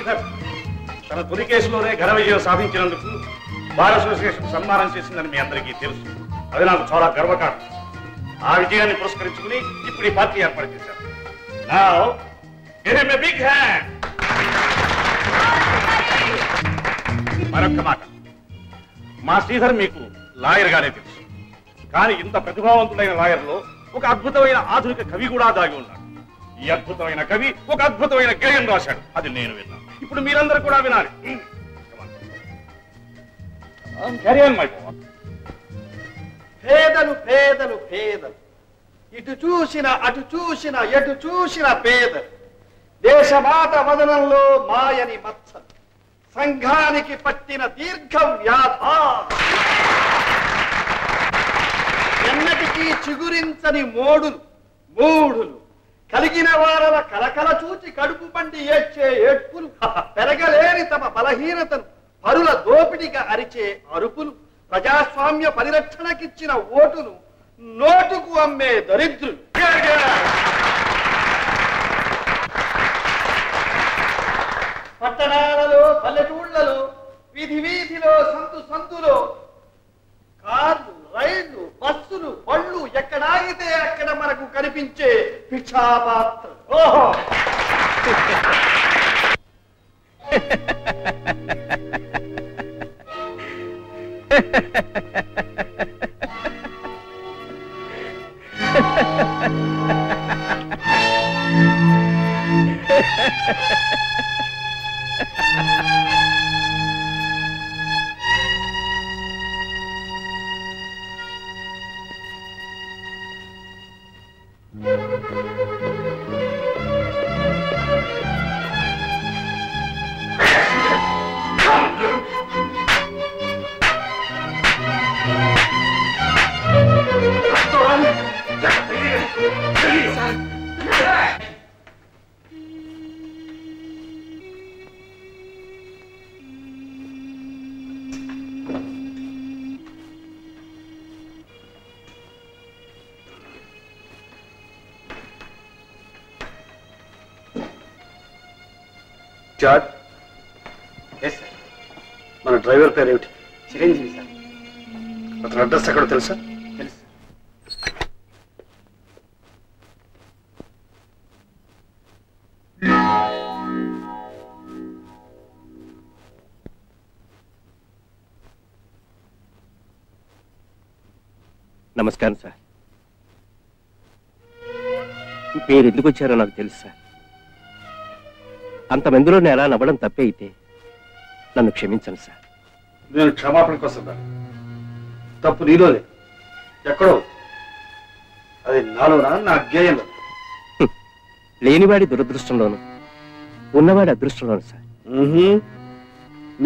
శ్రీధర్ తన తొలి కేసులోనే ఘన విజయం సాధించినందుకు బార్ అసోసియేషన్ సన్మానం చేసిందని మీ అందరికీ తెలుసు. అది నాకు చాలా గర్వకారణం. ఆ విజయాన్ని పురస్కరించుకుని ఇప్పుడు ఈ పార్టీ ఏర్పాటు చేశారు. Now, give him a big hand. మరొక్క మాట, మా శ్రీధర్ మీకు లాయర్ గానే తెలుసు. కానీ ఇంత ప్రతిభావంతుడైన లాయర్లో ఒక అద్భుతమైన ఆధునిక కవి కూడా దాగి ఉన్నాడు. ఈ అద్భుతమైన కవి ఒక అద్భుతమైన గేయం రాశాడు. అది నేను విన్నాను. ఇప్పుడు మీరందరూ కూడా వినాలి. పేదలు పేదలు పేదలు, ఇటు చూసిన అటు చూసిన ఎటు చూసిన పేదలు, దేశమాత వదనంలో మాయని మత్సలు, సంఘానికి పట్టిన దీర్ఘ వ్యాధ, ఎన్నటికీ చిగురించని మూడులు కలిగిన వారల కలకల చూచి కడుపు పండి ఏడ్చే ఏడ్పులు, పెరగలేని తమ బలహీనతను పరుల దోపిడిగా అరిచే అరుపులు, ప్రజాస్వామ్య పరిరక్షణకిచ్చిన ఓటును నోటుకు అమ్మే దరిద్రులు. పట్టణాలలో పల్లెటూళ్లలో వీధి వీధిలో సందులో కార్లు రైళ్లు బస్సులు బళ్ళు ఎక్కడాగితే అక్కడ మనకు కనిపించే భిక్షాపాత్ర. ఓహో జార్జ్. Yes sir. మన డ్రైవర్ పేరు ఏమిటి? చిరంజీవి సార్. అతని అడ్రస్ ఎక్కడో తెలుసా? తెలుసు. నమస్కారం సార్. మీరు ఎందుకు వచ్చారో నాకు తెలుసు సార్. అంతమందిలో నేను ఎలా నవ్వడం తప్పే అయితే నన్ను క్షమించండి సార్. నేను క్షమాపణ కోసం కాదు. తప్పు నీలోనే ఎక్కడో, అది నాలోనా నా గేయంలో. లేనివాడి దురదృష్టంలోను ఉన్నవాడి అదృష్టంలోను సార్.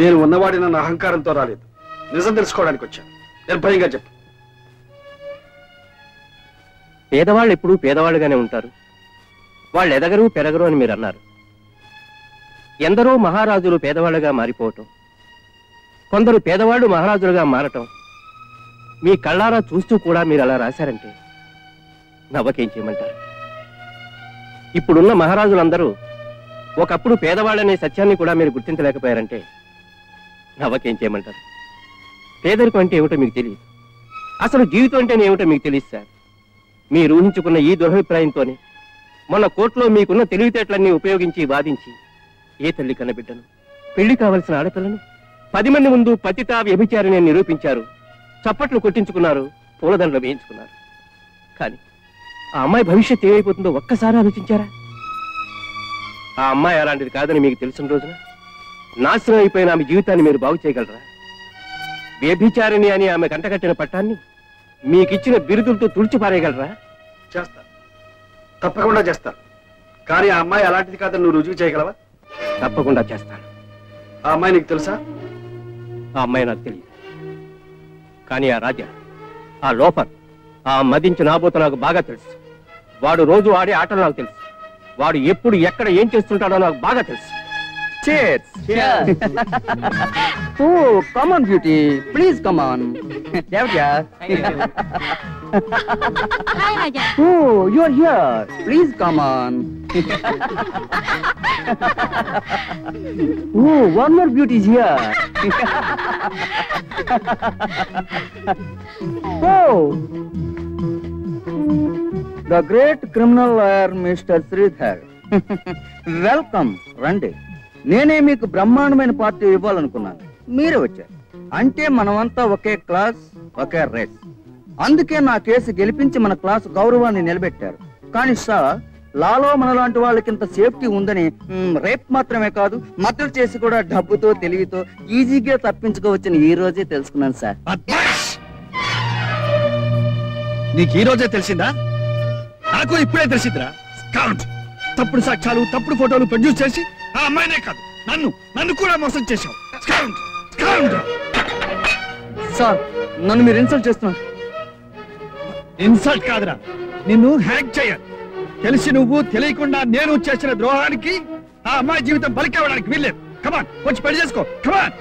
నేను ఉన్నవాడి నన్ను అహంకారంతో రాలేదు, నిజం తెలుసుకోవడానికి వచ్చాను. నిర్భయంగా చెప్పు. పేదవాళ్ళు ఎప్పుడూ పేదవాళ్ళుగానే ఉంటారు, వాళ్ళు ఎదగరు పెరగరు అని మీరు అన్నారు. ఎందరో మహారాజులు పేదవాళ్ళుగా మారిపోవటం, కొందరు పేదవాళ్ళు మహారాజులుగా మారటం మీ కళ్ళారా చూస్తూ కూడా మీరు అలా రాశారంటే నవ్వకేం చేయమంటారు? ఇప్పుడున్న మహారాజులందరూ ఒకప్పుడు పేదవాళ్ళనే సత్యాన్ని కూడా మీరు గుర్తించలేకపోయారంటే నవ్వకేం చేయమంటారు? పేదరికం అంటే ఏమిటో మీకు తెలియదు, అసలు జీవితం అంటే ఏమిటో మీకు తెలియదు సార్. మీరు ఊహించుకున్న ఈ దురభిప్రాయంతోనే మొన్న కోర్టులో మీకున్న తెలివితేటలన్నీ ఉపయోగించి వాదించి ఏ తల్లి కన్నబిడ్డను, పెళ్లి కావలసిన ఆడపిల్లను 10 మంది ముందు పతితా వ్యభిచారిని నిరూపించారు, చప్పట్లు కొట్టించుకున్నారు, పూలదండలు వేయించుకున్నారు. కానీ ఆ అమ్మాయి భవిష్యత్తు ఏమైపోతుందో ఒక్కసారి ఆలోచించారా? ఆ అమ్మాయి అలాంటిది కాదని మీకు తెలిసిన రోజున నాశనం అయిపోయిన ఆమె జీవితాన్ని మీరు బాగు చేయగలరా? వ్యభిచారిణి అని ఆమె కంటకట్టిన పట్టాన్ని మీకిచ్చిన బిరుదులతో తుడిచిపారేయగలరా? చేస్తా, తప్పకుండా చేస్తా. కానీ ఆ అమ్మాయి అలాంటిది కాదని నువ్వు రుజువు చేయగలవా? తప్పకుండా చేస్తాను. ఆ అమ్మాయి నీకు తెలుసా? ఆ అమ్మాయి నాకు తెలియదు, కానీ ఆ రాజా, ఆ లోఫర్, ఆ మదించి నాబోత నాకు బాగా తెలుసు. వాడు రోజు ఆడే ఆటలు నాకు తెలుసు. వాడు ఎప్పుడు ఎక్కడ ఏం చేస్తుంటాడో నాకు బాగా తెలుసు. Cheers! Cheers! Oh, come on, beauty. Please come on. Devja. Hi, Raja. Oh, you're here. Please come on. Oh, one more beauty is here. Oh, the great criminal lawyer, Mr. Sridhar. Welcome, రండి. నేనే మీకు బ్రహ్మాండమైన party ఇవ్వాలనుకున్నాను, మీరే వచ్చారు. అంటే మనమంతా ఒకే class, ఒకే race. అందుకే నా కేసు గెలిపించి మన క్లాస్ గౌరవాన్ని నిలబెట్టారు. కానీ సార్, లాలో మనలాంటి వాళ్ళకింత సేఫ్టీ ఉందని రేప్ మాత్రమే కాదు, మద్దతు చేసి కూడా డబ్బుతో తెలివితో ఈజీగా తప్పించుకోవచ్చని ఈ రోజే తెలుసుకున్నాను సార్. నీకు ఈ రోజే తెలిసిందా? నాకు ఇప్పుడే తెలిసిందిరా. స్కౌట్ తప్పుడు సాక్ష్యాలు, తప్పుడు ఫోటోలు ప్రొడ్యూస్ చేసి ఆ అమ్మాయినే కాదు నన్ను కూడా మోసం చేశావు. Scout scout. సార్, నన్ను మీరు ఇన్సల్ట్ చేస్తున్నారు. ఇన్సల్ట్ కాదురా, నిన్ను హ్యాక్ చేయాలి. తెలిసి నువ్వు తెలియకుండా నేను చేసిన ద్రోహానికి ఆ అమ్మాయి జీవితం బలికేవడానికి వీల్లేదు. కమాన్, వచ్చి పెళ్లి చేసుకో. కమాన్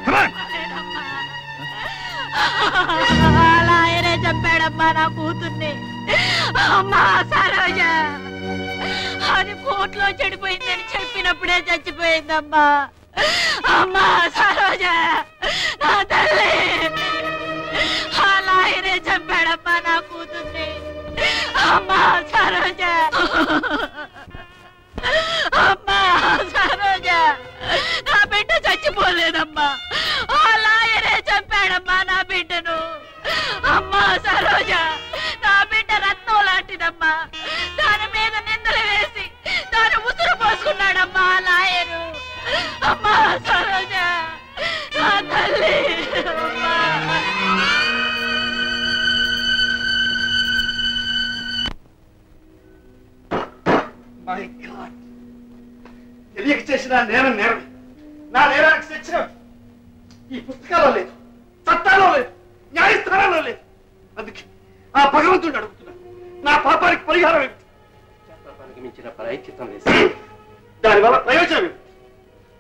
కమాన్. అలా ఆయనే చంపాడమ్మా నా కూతుర్ని. అమ్మా సరోజ అది కోర్టులో చెడిపోయిందని చెప్పినప్పుడే చచ్చిపోయిందమ్మా. అమ్మా సరోజ నా తల్లి, అలా ఆయనే చంపాడమ్మా నా కూతుర్ని. అమ్మా సరోజ, అమ్మా సరోజ, నా బిడ్డ చచ్చిపోలేదమ్మా. అలా ఆయనే చంపాడమ్మా నా బిడ్డను. అమ్మా సరోజ, నా బిడ్డ రత్నం లాంటిదమ్మా. దాని మీద నిందలు వేసి దాని ఉసురు పోసుకున్నాడమ్మా లాయరు. అమ్మా సరోజ నా తల్లి. మై గాడ్, తెలియక చేసిన నేరం నేరమే. నా నేరానికి శిక్ష ఈ పుస్తకాల్లో లేదు, చట్టాల్లో లేదు, న్యాయస్థానాల్లో లేదు. అందుకే ఆ భగవంతుడిని అడుగుతున్నాను, నా పాపానికి పరిహారం ఏమిటి? మించిన ప్రాయశ్చిత్తం లేదు. దానివల్ల ప్రయోజనం ఏమిటి?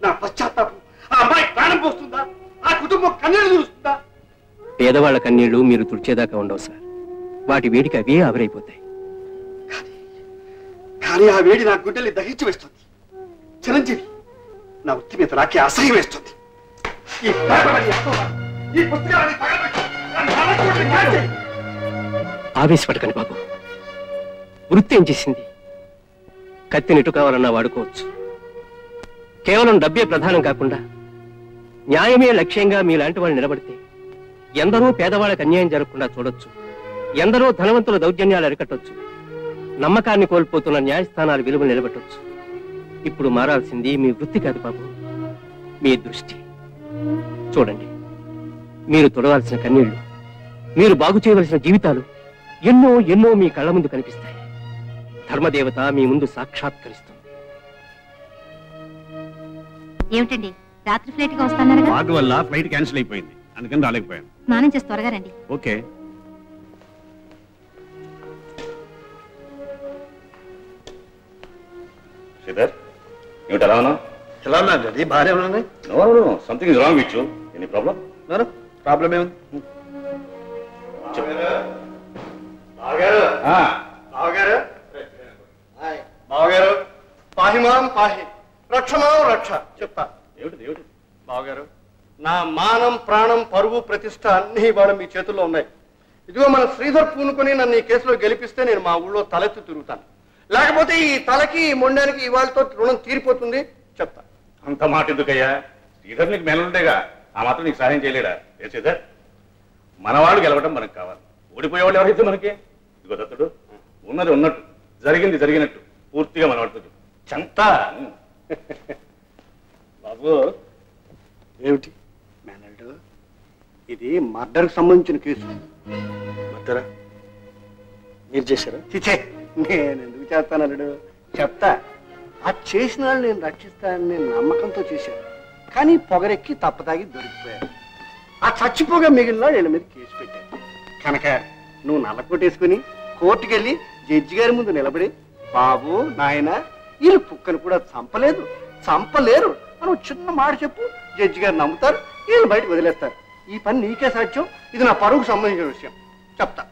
నా పశ్చాత్తాపం ఆ అమ్మాయి ప్రాణం పోస్తుందా? ఆ కుటుంబం కన్నీళ్లు చూస్తుందా? పేదవాళ్ల కన్నీళ్లు మీరు తుడిచేదాకా ఉండవు సార్. వాటి వేడికి అవే ఆవిరైపోతాయి. కానీ ఆ వేడి నా గుండెల్ని దహించి వేస్తుంది. చిరంజీవి, నా వృత్తి మీద నాకే అసహ్యం వేస్తుంది. ఈ పేపర్లని ఎత్తుకోవాలి, ఈ పుస్తకాలని తగలబెట్టి నన్ను నరకూడని కాల్చేయి. ఆవేశపడకండి బాబు. వృత్తి ఏం చేసింది? కత్తిని ఎటు కావాలన్నా వాడుకోవచ్చు. కేవలం డబ్బే ప్రధానం కాకుండా న్యాయమే లక్ష్యంగా మీలాంటి వాళ్ళు నిలబడితే ఎందరో పేదవాళ్ళకి అన్యాయం జరగకుండా చూడొచ్చు. ఎందరో ధనవంతుల దౌర్జన్యాలు అరికట్టొచ్చు. నమ్మకాన్ని కోల్పోతున్న న్యాయస్థానాల విలువలు నిలబెట్టొచ్చు. ఇప్పుడు మారాల్సింది మీ వృత్తి కాదు బాబు, మీ దృష్టి. చూడండి, మీరు తొడవాల్సిన కన్నీళ్లు, మీరు బాగు చేయవలసిన జీవితాలు ఎన్నో ఎన్నో మీ కళ్ళ ముందు కనిపిస్తాయి. ధర్మదేవత మీ ముందు సాక్షాత్కరిస్తుంది. ఏమిటండి, రాత్రి ఫ్లైట్ గా వస్తున్నారు? వాటి వల్ల ఫ్లైట్ క్యాన్సిల్ అయిపోయింది, అందుకని రాలేకపోయాను. స్నానం చేసి త్వరగా రండి. ఓకే. శ్రీధర్, ఏమిటి ఎలా ఉన్నావు? ఎలా ఉన్నా డాడీ? బాగానే ఉన్నాను. No, something is wrong with you. Any problem? Problem ఏముంది? బావగారు, పాహిమాం పాహి, రక్షమాం రక్ష. చెప్తా. ఏమిటి? బావగారు, నా మానం, ప్రాణం, పరువు, ప్రతిష్ట అన్ని ఇవాళ మీ చేతుల్లో ఉన్నాయి. ఇదిగో మన శ్రీధర్ పూనుకొని నన్ను ఈ కేసులో గెలిపిస్తే నేను మా ఊళ్ళో తలెత్తి తిరుగుతాను. లేకపోతే ఈ తలకి మొండానికి ఇవాళతో రుణం తీరిపోతుంది. చెప్తా. అంత మాట ఎందుకయ్యా? శ్రీధర్ నీకు మేలుండేగా, ఆ మాత్రం నీకు సహాయం చేయలేడా? ఏ శ్రీధర్, మనవాళ్ళు గెలవడం మనకు కావాలి. ఓడిపోయేవాళ్ళు ఎవరైతే మనకి? ఇదిగో దత్తుడు, ఉన్నది ఉన్నట్టు, జరిగింది జరిగినట్టు పూర్తిగా మనవాడుతూ చెంత. బాబు, ఏమిటి మేనల్డ్? ఇది మర్డర్కి సంబంధించిన కేసు. మర్డరా? మీరు చేశారా? చిచే, నేను ఎందుకు చేస్తానన్నాడు? చెప్తా. ఆ చేసిన వాళ్ళు నేను రక్షిస్తానని నేను నమ్మకంతో చేశాను. కానీ పొగరెక్కి తప్పతాగి దొరికిపోయారు. ఆ చచ్చిపోగా మిగిలిన వీళ్ళ మీద కేసు పెట్టాను. కనుక నువ్వు నల్లకొట్టేసుకుని కోర్టుకు వెళ్ళి జడ్జి గారి ముందు నిలబడి, బాబు నాయన వీళ్ళు కుక్కను కూడా చంపలేరు అని చిన్న మాట చెప్పు. జడ్జి గారు నమ్ముతారు, వీళ్ళు బయటకు వదిలేస్తారు. ఈ పని నీకే సాధ్యం. ఇది నా పరువుకు సంబంధించిన విషయం. చెప్తా.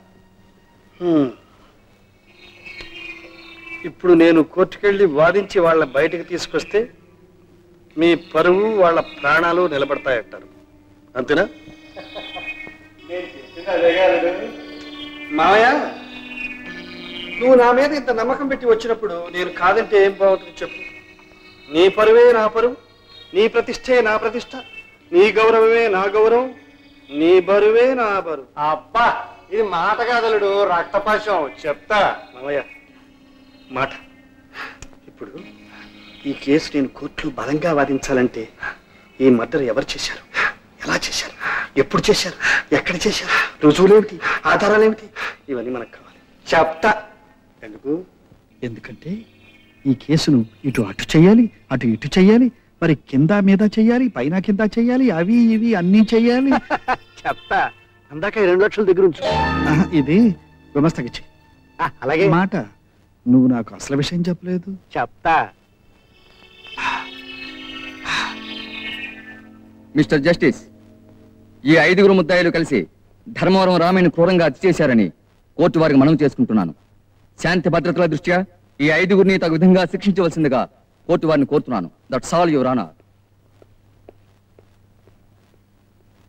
ఇప్పుడు నేను కోర్టుకెళ్ళి వాదించి వాళ్ళ బయటకు తీసుకొస్తే మీ పరువు వాళ్ళ ప్రాణాలు నిలబడతాయంటారు, అంతేనా? మావయ్య, నువ్వు నా మీద ఇంత నమ్మకం పెట్టి వచ్చినప్పుడు నేను కాదంటే ఏం బాగుంటుంది చెప్పు. నీ పరువే నా పరువు, నీ ప్రతిష్టే నా ప్రతిష్ట, నీ గౌరవమే నా గౌరవం, నీ బరువే నా బరువు. అబ్బా, ఇది మాట కాదలుడు, రక్తపాశం. చెప్తా మావయ్య మాట. ఇప్పుడు ఈ కేసు నేను కోర్టులో బలంగా వాదించాలంటే ఈ మర్డర్ ఎవరు చేశారు, ఎలా చేశారు, ఎప్పుడు చేశారు, ఎక్కడ చేశారు, రుజువులేమిటి, ఆధారాలేమిటి, ఇవన్నీ మనకు కావాలి. చెప్తా. ఎందుకు? ఎందుకంటే ఈ కేసును ఇటు అటు చెయ్యాలి, అటు ఇటు చెయ్యాలి, మరి కింద మీద చెయ్యాలి, పైన కింద చెయ్యాలి, అవి ఇవి అన్నీ చెయ్యాలి. చెప్తా. అందాక 2 లక్షల దగ్గర ఉంచు. ఇది గుమస్తకి అలాగే మాట. నువ్వు నాకు అసలు విషయం చెప్పలేదు. చెప్తా. మిస్టర్ జస్టిస్, ఈ 5 ముద్దాయిలు కలిసి ధర్మవరం రామయ్యను క్రూరంగా హత్య చేశారని కోర్టు వారికి మనవి చేసుకుంటున్నాను. శాంతి భద్రతల దృష్ట్యా ఈ 5 తగు విధంగా శిక్షించవలసిందిగా కోర్టు వారిని కోరుతున్నాను. That's all your honour.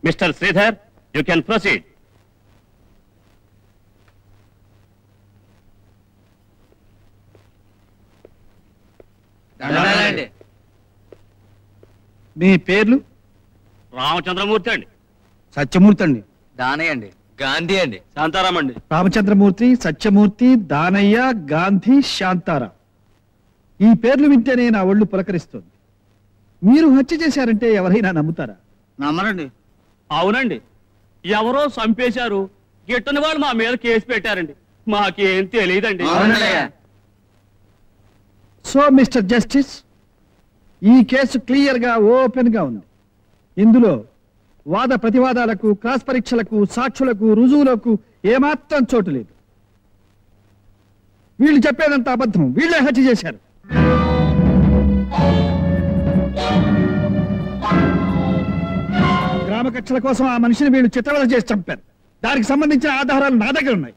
Mister Sridhar, you can proceed. మీ పేర్లు? రామచంద్రమూర్తి అండి. సత్యమూర్తి అండి. దానయ్య అండి. గాంధీ అండి. శాంతారాం అండి. రామచంద్రమూర్తి, సత్యమూర్తి, దానయ్య, గాంధీ, శాంతారాం. ఈ పేర్లు వింటేనే నా ఒళ్ళు పులకరిస్తుంది. మీరు హత్య చేశారంటే ఎవరైనా నమ్ముతారా? నమ్మరండి. అవునండి, ఎవరో చంపేశారు, గిట్టని వాళ్ళు మా మీద కేసు పెట్టారండి, మాకేం తెలియదండి. సో మిస్టర్ జస్టిస్, ఈ కేసు క్లియర్ గా ఓపెన్ గా ఉంది. ఇందులో వాద ప్రతివాదాలకు, క్రాస్ పరీక్షలకు, సాక్షులకు, రుజువులకు ఏమాత్రం చోటు లేదు. వీళ్ళు చెప్పేదంతా అబద్ధం. వీళ్ళే హత్య చేశారు. గ్రామ కక్షల కోసం ఆ మనిషిని వీళ్ళు చిత్రవద చేసి చంపారు. దానికి సంబంధించిన ఆధారాలు నా దగ్గర ఉన్నాయి.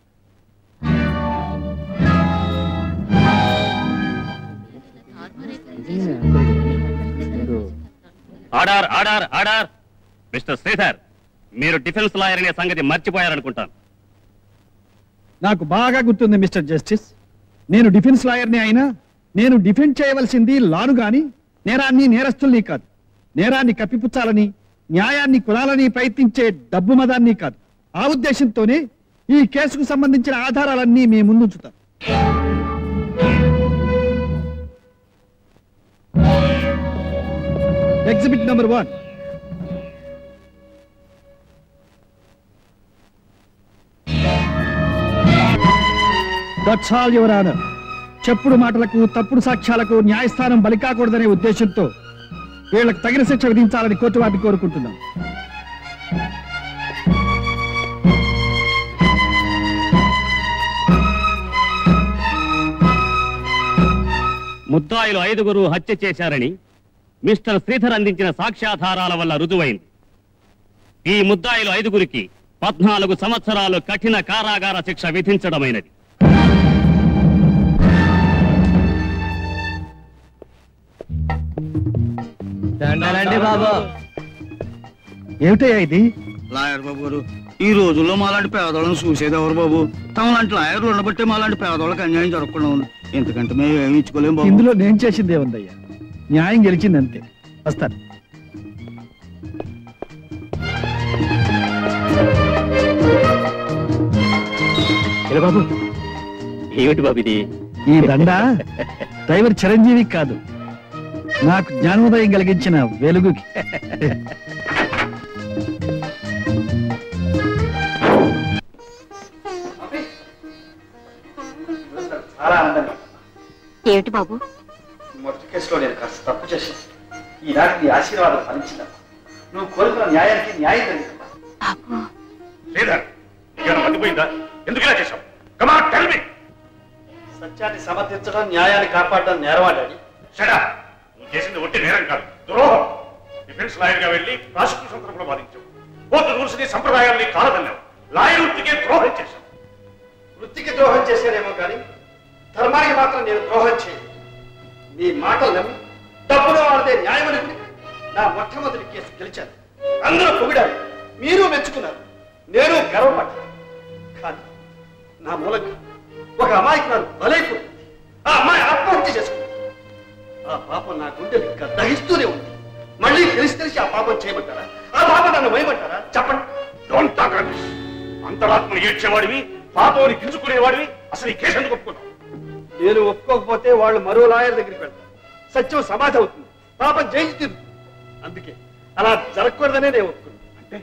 Order, order, order. Mister Sridhar, మీరు డిఫెన్స్ లాయర్ అనే సంగతి మర్చిపోయారనుకుంటాను. నాకు బాగా గుర్తుంది మిస్టర్ జస్టిస్. నేను డిఫెన్స్ లాయర్ని అయినా నేను డిఫెండ్ చేయవలసింది లాను గాని నేరాన్ని, నేరస్తుల్ని కాదు. నేరాన్ని కప్పిపుచ్చాలని, న్యాయాన్ని కులాలని ప్రయత్నించే డబ్బు మదాన్ని కాదు. ఆ ఉద్దేశంతోనే ఈ కేసుకు సంబంధించిన ఆధారాలన్నీ మీ ముందుంచుతాను. Exhibit number 1. That's all your honour. చెప్పుడు మాటలకు, తప్పుడు సాక్ష్యాలకు న్యాయస్థానం బలి కాకూడదనే ఉద్దేశంతో వీళ్లకు తగిన శిక్ష విధించాలని కోర్టు వారిని కోరుకుంటున్నాం. ముద్దాయిలు 5 హత్య చేశారని మిస్టర్ శ్రీధర్ అందించిన సాక్ష్యాధారాల వల్ల రుజువైంది. ఈ ముద్దాయిలు 5 14 సంవత్సరాలు కఠిన కారాగార శిక్ష విధించడమైనది. ఏమిటయ్యా ఇది? లాయర్ బాబు గారు, ఈ రోజుల్లో మాలాంటి పేదవాళ్ళని చూసేది ఎవరు బాబు? తమలాంటి లాయర్లు ఉండబట్టే మాలాంటి పేదవాళ్ళకి అన్యాయం జరగకుండా ఉంది. ఎందుకంటే మేము ఏమి ఇచ్చుకోలేము బాబు. ఇందులో నేను చేసింది ఏముందయ్యా? న్యాయం గెలిచింది అంతే. వస్తాను. బాబు, ఏమిటి బాబు ఇది? ఈ దండ డ్రైవర్ చిరంజీవి కాదు, నాకు జ్ఞానోదయం కలిగించిన వెలుగుకి. చాలా ఆనందంగా. ఏమిటి బాబు? మొదటి కేసులో నేను కాస్త తప్పు చేశాను. ఈనాటి నీ ఆశీర్వాదం ఫలించిందా? నువ్వు కోరుకున్న న్యాయానికి న్యాయం జరిగిందమ్మా. శ్రీధర్, నీకేమైనా మర్చిపోయిందా? ఎందుకు ఇలా చేశావు? Come on, tell me. సత్యాన్ని సమర్థించడం, న్యాయాన్ని కాపాడడం నేరవాడాడి. Shut up. నువ్వు చేసింది ఒట్టి నేరం కాదు, ద్రోహం. డిఫెన్స్ లాయర్ గా వెళ్ళి ప్రాసిక్యూషన్ తరపున వాదించావు. కోర్టు రూల్స్ ని, సంప్రదాయాల్ని కాలదన్నావు. లాయర్ వృత్తికే ద్రోహం చేశావు. వృత్తికి ద్రోహం చేశానేమో కానీ ధర్మానికి మాత్రం నేను ద్రోహం చేయను. మీ మాటలు నమ్మి డబ్బులో వాడితే న్యాయమనుకుని నా మొట్టమొదటి కేసు గెలిచాను. అందరూ పొగిడారు, మీరు మెచ్చుకున్నారు, నేను గర్వపడ్డాను. కానీ నా మూలంగా ఒక అమ్మాయికి నాకు బలైపోయింది. ఆ అమ్మాయి ఆత్మహత్య చేసుకుంది. ఆ పాపం నా గుండెలు ఇంకా దహిస్తూనే ఉంది. మళ్ళీ తెలిసి ఆ పాపం చేయమంటారా? ఆ పాపం నన్ను వేయమంటారా? చెప్పండి. Don't talk Ramesh. అంతరాత్మను ఏడ్చేవాడివి, పాపంని గింజుకునేవాడివి. అసలు ఈ కేసు ఎందుకు ఒప్పుకున్నావు? నేను ఒప్పుకోకపోతే వాళ్ళు మరో లాయర్ దగ్గరికి వెళ్తారు. సత్యం సమాధి అవుతుంది, పాపం జైలు తీరుతుంది. అందుకే అలా జరగకూడదనే నేను ఒప్పుకున్నాను. అంటే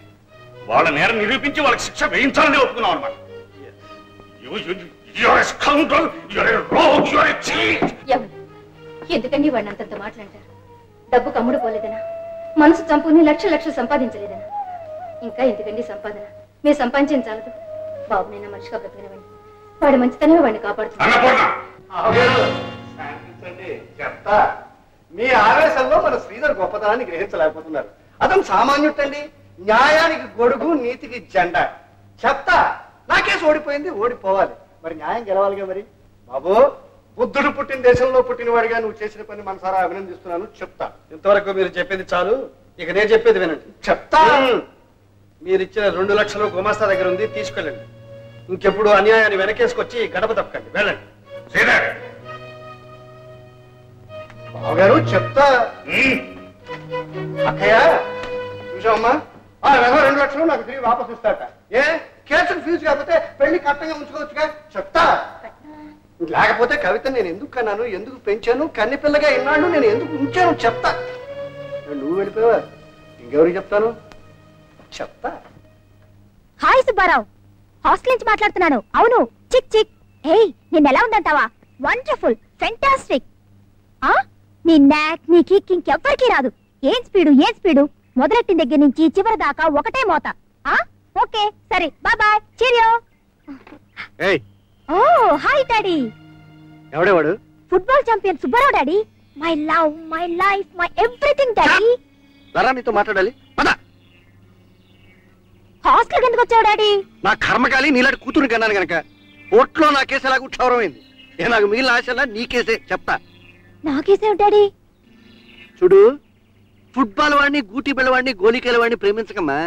వాళ్ళ నేరం నిరూపించి వాళ్ళకి శిక్ష వేయించాలని ఒప్పుకున్నావు అనమాట. ఎందుకండి వాడిని అంతంత మాట్లాడతారు? డబ్బు కమ్ముడు పోలేదనా? మనసు చంపుని లక్షలు సంపాదించలేదనా? ఇంకా ఎందుకండి సంపాదన? మీరు సంపాదించాలదు. బాబునైనా మనిషిగా బ్రతికినవండి. వాడి మంచితనమే వాడిని కాపాడుతుంది. చెప్తా. మీ ఆవేశంలో మన శ్రీధర్ గొప్పతనాన్ని గ్రహించలేకపోతున్నారు. అతను సామాన్యుడండి. న్యాయానికి గొడుగు, నీతికి జెండా. చెప్తా. నా కేసు ఓడిపోయింది, ఓడిపోవాలి. మరి న్యాయం గెలవాలిగా. మరి బాబు, బుద్ధుడు పుట్టిన దేశంలో పుట్టినవాడిగా నువ్వు చేసిన పని మనసారా అభినందిస్తున్నాను. చెప్తా. ఇంతవరకు మీరు చెప్పింది చాలు, ఇక నేను చెప్పేది వినండి. చెప్తా. మీరు ఇచ్చిన 2 లక్షలు గుమాస్తా దగ్గర ఉంది, తీసుకెళ్ళండి. ఇంకెప్పుడు అన్యాయాన్ని వెనకేసుకొచ్చి గడప తప్పకండి. వెళ్ళండి. బావగారు చెప్తా. అక్కయ్య చూసావమ్మా, ఆ 2 లక్షలు నాకు తిరిగి వాపసు ఇస్తాట. ఏ కేసుకు ఫీజు కాకపోతే పెళ్లి కట్టంగా ఉంచుకోవచ్చుగా. చెప్తా. లేకపోతే కవిత నేను ఎందుకు కన్నాను, ఎందుకు పెంచాను, కన్ని పిల్లగా ఇన్నాళ్ళు నేను ఎందుకు ఉంచాను? చెప్తా. నువ్వు వెళ్ళిపోయావా? ఇంకెవరికి చెప్తాను? చెప్తా. హాయ్ సుబ్బారావు, హాస్టల్ నుంచి మాట్లాడుతున్నాను. అవును, చిక్ చిక్. ఏయ్, నేను ఎలా ఉందంటావా? Wonderful, fantastic. నీ నాక్, నీ కిక్ ఇంకెవ్వరికీ రాదు. ఏం స్పీడు మొదలెట్టిన దగ్గర నుంచి చివరి దాకా ఒకటే మోత. ఓకే సరే, bye bye, cheerio. Oh hi daddy. ఎవడేవాడు? Football champion Subbarao daddy. My love, my life, my everything daddy. లరా, నీతో మాట్లాడాలి. పద. హాస్టల్ ఎందుకు వచ్చావు డాడీ? నా కర్మకాలి నీలాంటి కూతురు కన్నాను గనక. ఓట్లో నా కేసు ఎలాగూ క్షౌరమైంది. నాకు మిగిలిన ఆశలా నీ కేసే. చెప్తా. నాకేసే డాడీ. చూడు, ఫుట్బాల్ వాడిని, గూటి బిళ్ళవాడిని, గోలికేల వాడిని ప్రేమించకమ్మా.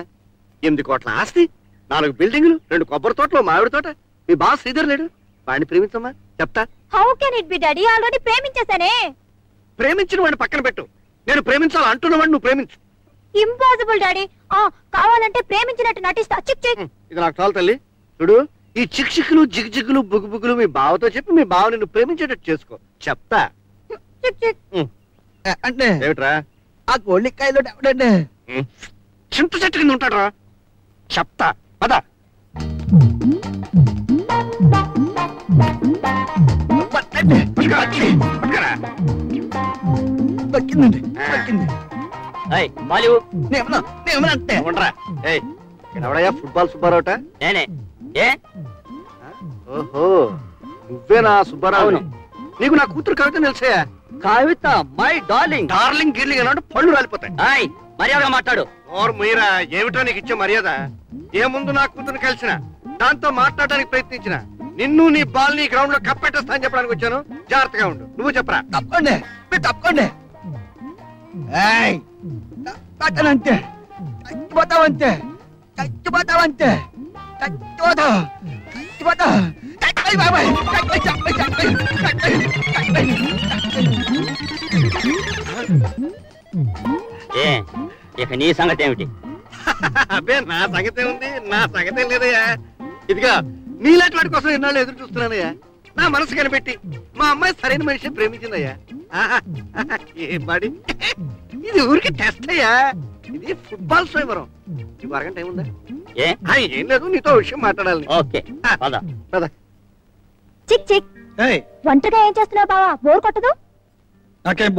8 కోట్ల ఆస్తి, 4 బిల్డింగులు, 2 కొబ్బరి తోటలు, మామిడి తోట. మీ బావ శ్రీధర్ లేడు, వాడిని ప్రేమించమ్మా. చెప్తా. How can it be daddy? Already ప్రేమించేశానే. ప్రేమించిన వాడిని పక్కన పెట్టు. నేను ప్రేమించాలి అంటున్నవాడిని నువ్వు ప్రేమించు. Impossible daddy. కావాలంటే ప్రేమించినట్టు నటిస్తా. చిక్ చిక్. ఇది నాకు చాలు తల్లి. చూడు, ఈ చిక్ చిక్కులు, జిగ్జిగ్గులు, బుగ్గుబుగ్గులు మీ బావతో చెప్పి మీ బావ నిన్ను ప్రేమించేటట్టు చేసుకో. చెప్తా. చిక్ చిక్. అంటే ఏమిట్రా? ఆ గోళ్ళికాయలు ఎవడండి? చింత చెట్టు కింద ఉంటాడు. చెప్తా. పద. దక్కిందండి, దక్కింది. అంటే ఎవడయ్యా ఫుట్బాల్ సుబ్బారావుట? నేనే. ఏ ఓహో, నువ్వేనా సుబ్బారావు? నీకు నా కూతురు కవిత తెలుసా? కవిత మై డార్లింగ్. డార్లింగ్ గిర్లింగ్ అన్నాడు, పళ్ళు రాలిపోతాయి. మర్యాదగా మాట్లాడు. ఓర్ మీరా, ఏమిటో నీకు ఇచ్చే మర్యాద? ఏ ముందు నా కూతురు కలిసిన, దాంతో మాట్లాడడానికి ప్రయత్నించిన, నిన్ను నీ బాల్ నీ గ్రౌండ్ లో కప్పెట్టేస్తా అని చెప్పడానికి వచ్చాను. జాగ్రత్తగా ఉండు. నువ్వు చెప్పరా? తప్పండి, మీరు తప్పండి. అంటే చచ్చిపోతావంతే, చచ్చిపోతావంతే, చచ్చిపోతావు, చచ్చిపోతావు. ఇక నీ సంగతి ఏమిటి? అబ్బే, నా సంగతే ఉంది, నా సంగతే లేదయ్యా. ఇదిగా నీలాంటి వాడి కోసం ఎన్నాళ్ళు ఎదురు చూస్తున్నానయ్యా. నా మనసు కనిపెట్టి మా అమ్మాయి సరైన మనిషిని ప్రేమించిందయ్యా. ఏం పాడి, ఇది ఊరికి టెస్ట్ అయ్యా. ఇది ఫుట్బాల్ స్వయంవరం. నీకు అరగంట టైం ఉందా? ఏం లేదు, నీతో విషయం మాట్లాడాలి. ఓకే, పద. చిక్ చిక్. ఒంటరిగా ఏం చేస్తున్నావు బావా? బోర్ కొట్టదు? నాకేం